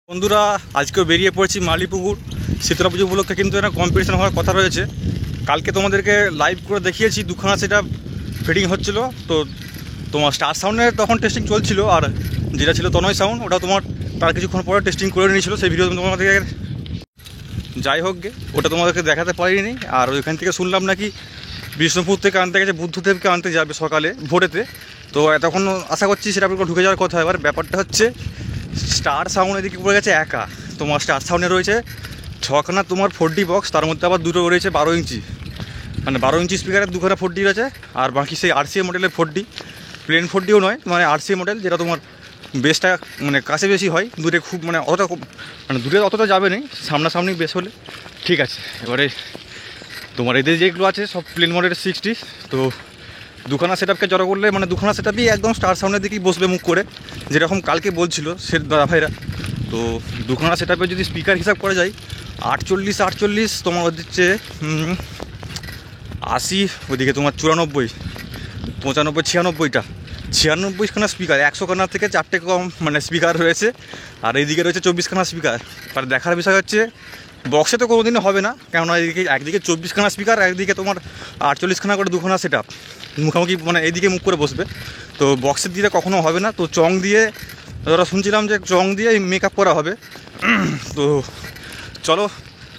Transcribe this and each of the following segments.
বন্ধুরা আজকেও বেরিয়ে পড়েছি মালিপুকুর শীতলা পুজো উপলক্ষে। কিন্তু এটা কম্পিটিশন হওয়ার কথা রয়েছে। কালকে তোমাদেরকে লাইভ করে দেখিয়েছি দুখানা সেটা ফিটিং হচ্ছিল। তো তোমার স্টার সাউন্ডের তখন টেস্টিং চলছিল, আর যেটা ছিল তনয় সাউন্ড ওটা তোমার তার কিছুক্ষণ পরে টেস্টিং করে নিয়েছিল। সেই ভিডিও তোমাদেরকে যাই হোক গে ওটা তোমাদেরকে দেখাতে পারিনি। আর ওইখান থেকে শুনলাম নাকি বিষ্ণুপুর থেকে আনতে গেছে, বুদ্ধদেবকে আনতে যাবে সকালে ভোরেতে। তো তখন আশা করছি সেটা ঢুকে যাওয়ার কথা। এবার ব্যাপারটা হচ্ছে স্টার সাউন্ড এদিকে পড়ে গেছে একা। তোমার স্টার সাউন্ডে রয়েছে 6খানা তোমার 4D বক্স, তার মধ্যে আবার দুটো রয়েছে 12 ইঞ্চি, মানে 12 ইঞ্চি স্পিকারের 2খানা 4D রয়েছে। আর বাকি সেই RCA মডেলের 4D, প্লেন 4Dও নয়, মানে RCA মডেল, যেটা তোমার বেসটা মানে কাছে বেশি হয়, দূরে খুব মানে অতটা মানে দূরে অতটা যাবে না, সামনাসামনি বেস হলে ঠিক আছে। এবারে তোমার এদের যেগুলো আছে সব প্লেন মডেলের 60। তো দুখানা সেট আপকে জড়ো করলে মানে দুখানা সেট আপই একদম স্টার সাউন্ডের দিকেই বসবে মুখ করে, যেরকম কালকে বলছিল সে দাদা ভাইরা। তো দুখানা সেট আপে যদি স্পিকার হিসাব করা যায় 48 তোমার হচ্ছে 80, ওইদিকে তোমার 94, 95, 96খানা স্পিকার, 100খানা থেকে 4টে কম মানে স্পিকার রয়েছে। আর এইদিকে রয়েছে 24খানা স্পিকার। আর দেখার বিষয় হচ্ছে বক্সে তো কোনোদিনও হবে না, কেননা একদিকে 24খানা স্পিকার, একদিকে তোমার 48খানা করে দুখানা সেট আপ মুখোমুখি, মানে এইদিকে মুখ করে বসবে। তো বক্সের দিকে কখনো হবে না। তো চং দিয়ে ওরা শুনছিলাম যে চং দিয়ে মেক আপ করা হবে। তো চলো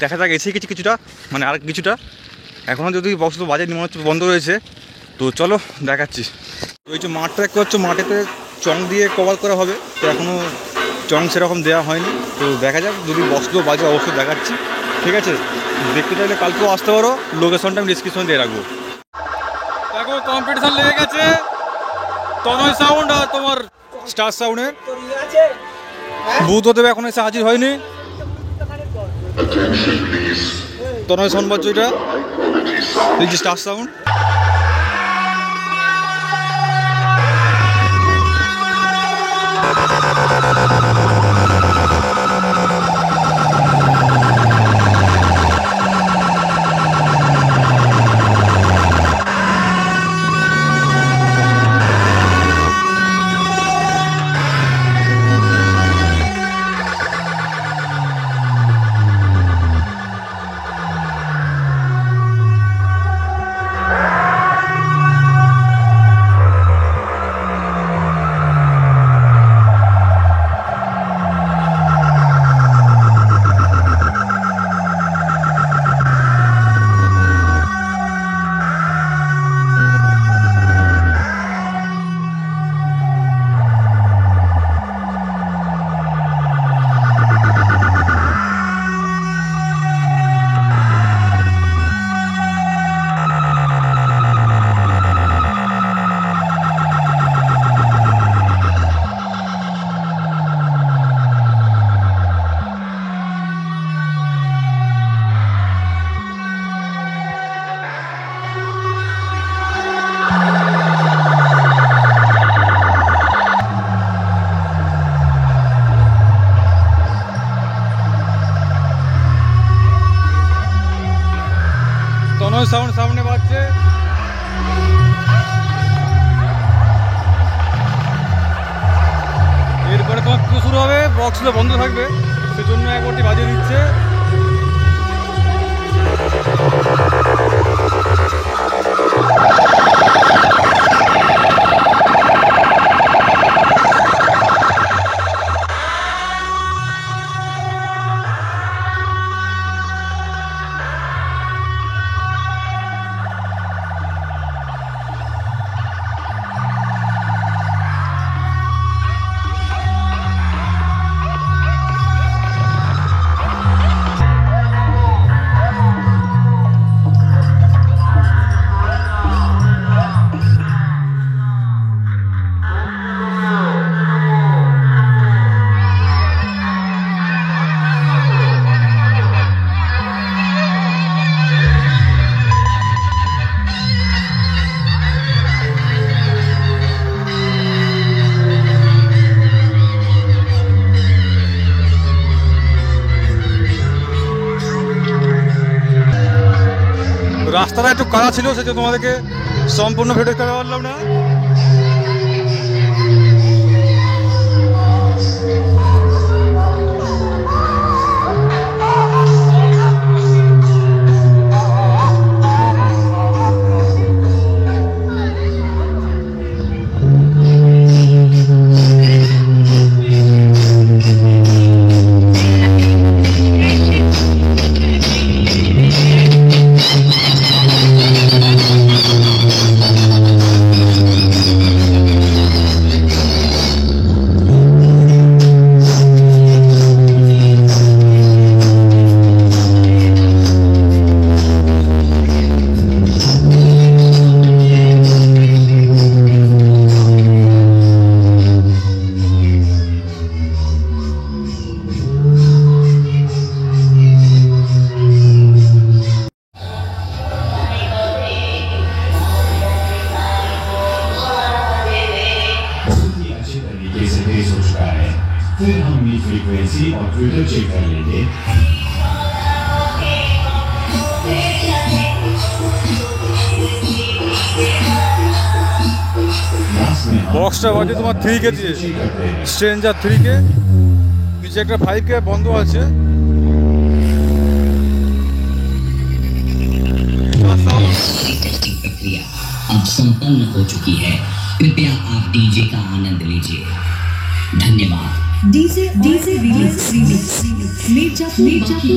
দেখা যাক, এসে কিছুটা মানে আর কিছুটা এখনও যদি বক্স তো বাজে মনে হচ্ছে বন্ধ রয়েছে। তো চলো দেখাচ্ছি। তো এই যে মাঠটা দেখতে পাচ্ছ, মাঠেতে চং দিয়ে কভার করা হবে। তো এখনও চং সেরকম দেওয়া হয়নি। তো দেখা যাক, যদি বক্সগুলো বাজে অবশ্যই দেখাচ্ছি, ঠিক আছে। দেখতে চাইলে কালকেও আসতে পারো, লোকেশনটা আমি ডিসক্রিপশনে দিয়ে রাখবো। দেখো কম্পিটিশন লেগে গেছে তনয় সাউন্ড আর তোমার স্টার সাউন্ডের। বুদ্ধদেব এখন এসে হাজির হয়নি। তনয় সাউন্ড বাজছে, এটা এই যে স্টার সাউন্ড। তনয় সাউন্ড সামনে বাজছে। এরপরে তোমার পুজো শুরু হবে, বক্সগুলো বন্ধ থাকবে, সেজন্য একবারটি বাজিয়ে দিচ্ছে। রাস্তাটা একটু কাদা ছিল, সেটা তোমাদেরকে সম্পূর্ণ ভিডিও করতে পারলাম না। और ट्विटर चेक कर लेंगे। বক্সটা বাজে তোমার 3K দিয়ে, স্ট্রেঞ্জার 3K, নিচে একটা 5K বন্ধ আছে। प्रक्रिया अब संपन्न हो चुकी है। कृपया आप डीजे का आनंद लीजिए। धन्यवाद। DJ Mirzapur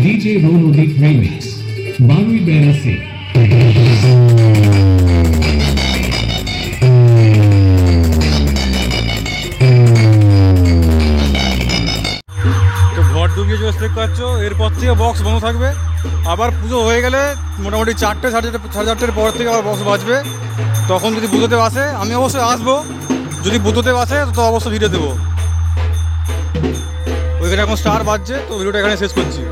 DJ Rolodic Remix, Barui Bera से ঘর ঢুকিয়ে চলে দেখতে পাচ্ছ, এরপর থেকে বক্স বন্ধ থাকবে। আবার পুজো হয়ে গেলে মোটামুটি 4টে সাড়ে 4:30 পর থেকে আবার বক্স বাজবে। তখন যদি বুধোতে আসে, আমি অবশ্যই আসবো। যদি বুধোতে আসে তো অবশ্যই ভিডিও দেবো। ওইখানে এখন স্টার বাজছে, তো ভিডিওটা এখানে শেষ করছি।